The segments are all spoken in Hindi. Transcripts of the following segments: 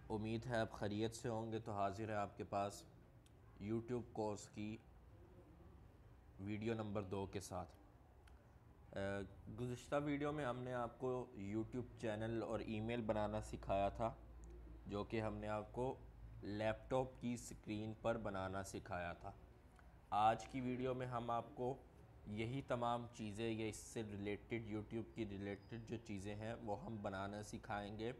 उम्मीद है आप खैरियत से होंगे। तो हाज़िर है आपके पास यूट्यूब कोर्स की वीडियो नंबर 2 के साथ। गुज़िश्ता वीडियो में हमने आपको यूट्यूब चैनल और ईमेल बनाना सिखाया था, जो कि हमने आपको लैपटॉप की स्क्रीन पर बनाना सिखाया था। आज की वीडियो में हम आपको यही तमाम चीज़ें या इससे रिलेटेड यूट्यूब की रिलेटेड जो चीज़ें हैं वो हम बनाना सिखाएंगे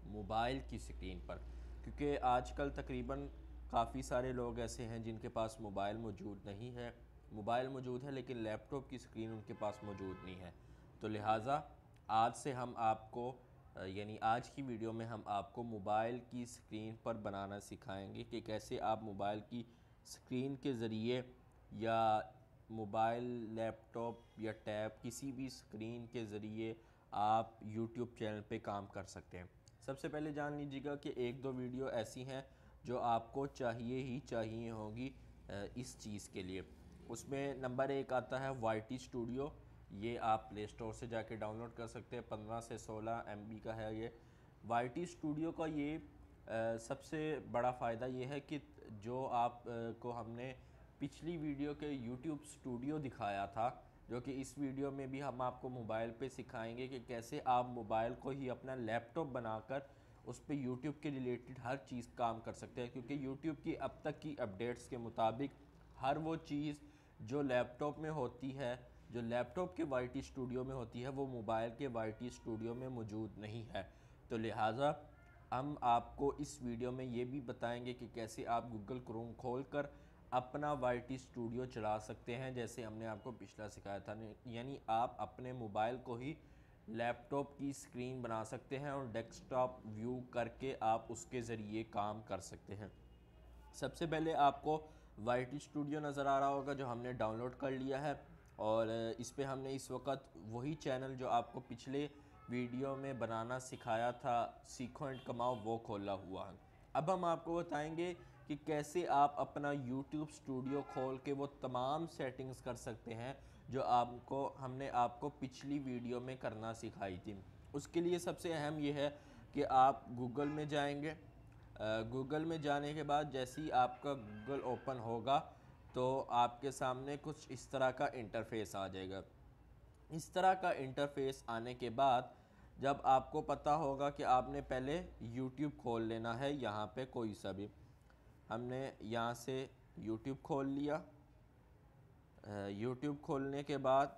मोबाइल की स्क्रीन पर, क्योंकि आजकल तकरीबन काफ़ी सारे लोग ऐसे हैं जिनके पास मोबाइल मौजूद नहीं है। मोबाइल मौजूद है लेकिन लैपटॉप की स्क्रीन उनके पास मौजूद नहीं है। तो लिहाजा आज से हम आपको यानी आज की वीडियो में हम आपको मोबाइल की स्क्रीन पर बनाना सिखाएंगे कि कैसे आप मोबाइल की स्क्रीन के ज़रिए या मोबाइल, लैपटॉप या टैब किसी भी स्क्रीन के ज़रिए आप यूट्यूब चैनल पे काम कर सकते हैं। सबसे पहले जान लीजिएगा कि एक दो वीडियो ऐसी हैं जो आपको चाहिए ही चाहिए होगी इस चीज़ के लिए। उसमें नंबर 1 आता है वाईटी स्टूडियो। ये आप प्ले स्टोर से जाके डाउनलोड कर सकते हैं। 15 से 16 MB का है ये। वाईटी स्टूडियो का ये सबसे बड़ा फ़ायदा ये है कि जो आप को हमने पिछली वीडियो के यूट्यूब स्टूडियो दिखाया था, जो कि इस वीडियो में भी हम आपको मोबाइल पे सिखाएंगे कि कैसे आप मोबाइल को ही अपना लैपटॉप बनाकर उस पर यूट्यूब के रिलेटेड हर चीज़ काम कर सकते हैं। क्योंकि यूट्यूब की अब तक की अपडेट्स के मुताबिक हर वो चीज़ जो लैपटॉप में होती है, जो लैपटॉप के वाईटी स्टूडियो में होती है, वो मोबाइल के वाईटी स्टूडियो में मौजूद नहीं है। तो लिहाजा हम आपको इस वीडियो में ये भी बताएंगे कि कैसे आप गूगल क्रोम खोलकर अपना वाईटी स्टूडियो चला सकते हैं, जैसे हमने आपको पिछला सिखाया था। यानी आप अपने मोबाइल को ही लैपटॉप की स्क्रीन बना सकते हैं और डेस्कटॉप व्यू करके आप उसके ज़रिए काम कर सकते हैं। सबसे पहले आपको वाईटी स्टूडियो नज़र आ रहा होगा जो हमने डाउनलोड कर लिया है, और इस पे हमने इस वक्त वही चैनल जो आपको पिछले वीडियो में बनाना सिखाया था, सीखो एंड कमाओ, वो खोला हुआ है। अब हम आपको बताएंगे कि कैसे आप अपना यूट्यूब स्टूडियो खोल के वो तमाम सेटिंग्स कर सकते हैं जो आपको हमने आपको पिछली वीडियो में करना सिखाई थी। उसके लिए सबसे अहम ये है कि आप गूगल में जाएंगे। गूगल में जाने के बाद जैसे ही आपका गूगल ओपन होगा तो आपके सामने कुछ इस तरह का इंटरफेस आ जाएगा। इस तरह का इंटरफेस आने के बाद जब आपको पता होगा कि आपने पहले यूट्यूब खोल लेना है, यहाँ पे कोई सा भी, हमने यहाँ से यूट्यूब खोल लिया। यूट्यूब खोलने के बाद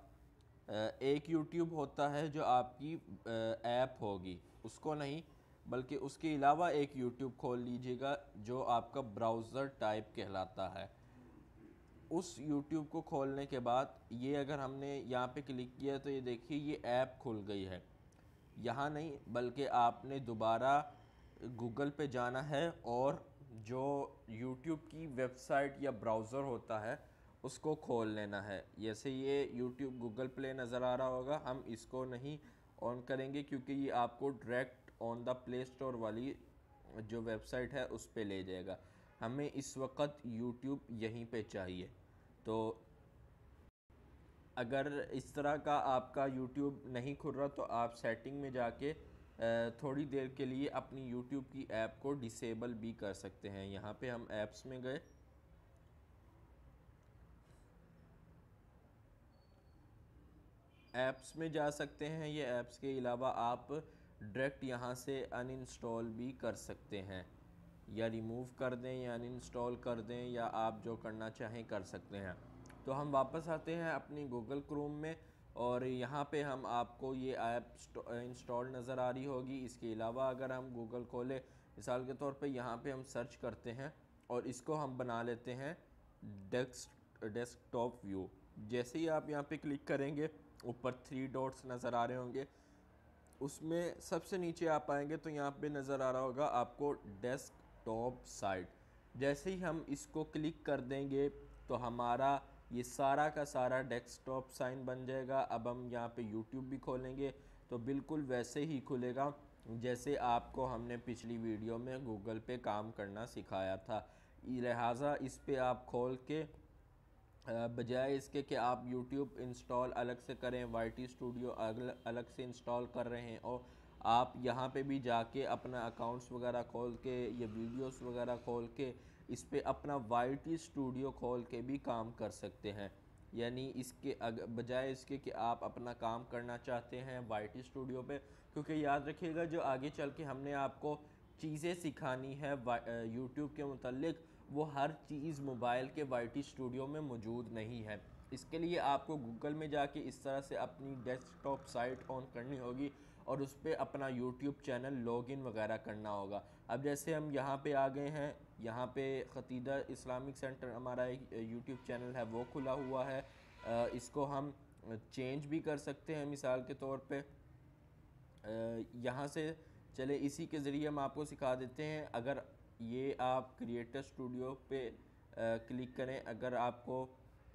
एक यूट्यूब होता है जो आपकी ऐप होगी, उसको नहीं बल्कि उसके अलावा एक यूट्यूब खोल लीजिएगा जो आपका ब्राउज़र टाइप कहलाता है। उस यूट्यूब को खोलने के बाद ये अगर हमने यहाँ पे क्लिक किया तो ये देखिए ये ऐप खुल गई है। यहाँ नहीं बल्कि आपने दोबारा गूगल पे जाना है और जो यूट्यूब की वेबसाइट या ब्राउज़र होता है उसको खोल लेना है। जैसे ये यूट्यूब गूगल प्ले नज़र आ रहा होगा, हम इसको नहीं ऑन करेंगे क्योंकि ये आपको direct on the play store वाली जो वेबसाइट है उस पे ले जाएगा। हमें इस वक्त यूट्यूब यहीं पे चाहिए। तो अगर इस तरह का आपका यूट्यूब नहीं खुल रहा तो आप सेटिंग में जाके थोड़ी देर के लिए अपनी यूट्यूब की ऐप को डिसेबल भी कर सकते हैं। यहाँ पे हम ऐप्स में गए, ऐप्स में जा सकते हैं। ये ऐप्स के अलावा आप डायरेक्ट यहाँ से अनइंस्टॉल भी कर सकते हैं, या रिमूव कर दें या अनइंस्टॉल कर दें, या आप जो करना चाहें कर सकते हैं। तो हम वापस आते हैं अपनी गूगल क्रोम में, और यहाँ पे हम आपको ये ऐप इंस्टॉल नज़र आ रही होगी। इसके अलावा अगर हम गूगल खोलें, मिसाल के तौर पे यहाँ पे हम सर्च करते हैं और इसको हम बना लेते हैं डेस्कटॉप व्यू। जैसे ही आप यहाँ पे क्लिक करेंगे ऊपर 3 डॉट्स नज़र आ रहे होंगे, उसमें सबसे नीचे आप आएंगे तो यहाँ पे नज़र आ रहा होगा आपको डेस्कटॉप साइट। जैसे ही हम इसको क्लिक कर देंगे तो हमारा ये सारा का सारा डेस्कटॉप साइन बन जाएगा। अब हम यहाँ पे यूट्यूब भी खोलेंगे तो बिल्कुल वैसे ही खुलेगा जैसे आपको हमने पिछली वीडियो में गूगल पे काम करना सिखाया था। लिहाजा इस पे आप खोल के बजाय इसके कि आप YouTube इंस्टॉल अलग से करें, वाईटी स्टूडियो अलग से इंस्टॉल कर रहे हैं और आप यहाँ पे भी जाके अपना अकाउंट्स वगैरह खोल के या वीडियोस वगैरह खोल के इस पे अपना YT स्टूडियो खोल के भी काम कर सकते हैं। यानी इसके बजाय इसके कि आप अपना काम करना चाहते हैं YT स्टूडियो पे, क्योंकि याद रखिएगा जो आगे चल के हमने आपको चीज़ें सिखानी है यूट्यूब के मुतल्लिक, वो हर चीज़ मोबाइल के YT स्टूडियो में मौजूद नहीं है। इसके लिए आपको गूगल में जाके इस तरह से अपनी डेस्कटॉप साइट ऑन करनी होगी और उस पर अपना यूट्यूब चैनल लॉगिन वगैरह करना होगा। अब जैसे हम यहाँ पे आ गए हैं, यहाँ पे ख़तीदा इस्लामिक सेंटर हमारा एक यूट्यूब चैनल है वो खुला हुआ है। इसको हम चेंज भी कर सकते हैं मिसाल के तौर पे। यहाँ से चले इसी के ज़रिए हम आपको सिखा देते हैं। अगर ये आप क्रिएटर स्टूडियो पे क्लिक करें, अगर आपको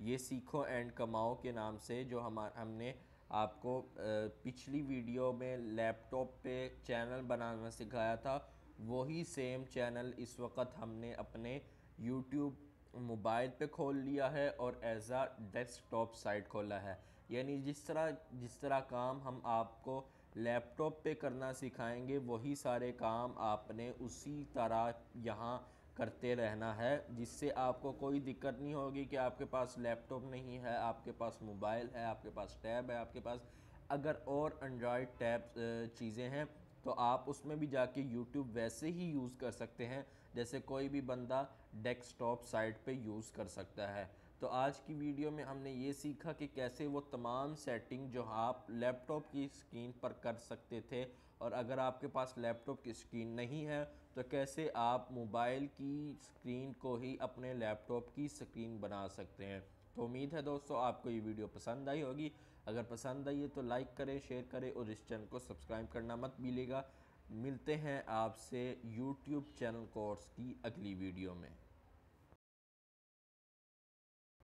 ये सीखो एंड कमाओ के नाम से जो हमने आपको पिछली वीडियो में लैपटॉप पे चैनल बनाना सिखाया था, वही सेम चैनल इस वक्त हमने अपने यूट्यूब मोबाइल पे खोल लिया है और एज आ डेस्कटॉप साइट खोला है। यानी जिस तरह काम हम आपको लैपटॉप पे करना सिखाएंगे, वही सारे काम आपने उसी तरह यहाँ करते रहना है, जिससे आपको कोई दिक्कत नहीं होगी कि आपके पास लैपटॉप नहीं है, आपके पास मोबाइल है, आपके पास टैब है, आपके पास अगर और एंड्रॉयड टैब चीज़ें हैं तो आप उसमें भी जाके यूट्यूब वैसे ही यूज़ कर सकते हैं जैसे कोई भी बंदा डेस्कटॉप साइट पे यूज़ कर सकता है। तो आज की वीडियो में हमने ये सीखा कि कैसे वो तमाम सेटिंग जो आप लैपटॉप की स्क्रीन पर कर सकते थे, और अगर आपके पास लैपटॉप की स्क्रीन नहीं है तो कैसे आप मोबाइल की स्क्रीन को ही अपने लैपटॉप की स्क्रीन बना सकते हैं। तो उम्मीद है दोस्तों आपको ये वीडियो पसंद आई होगी। अगर पसंद आई है तो लाइक करें, शेयर करें और इस चैनल को सब्सक्राइब करना मत भूलिएगा। मिलते हैं आपसे यूट्यूब चैनल कोर्स की अगली वीडियो में।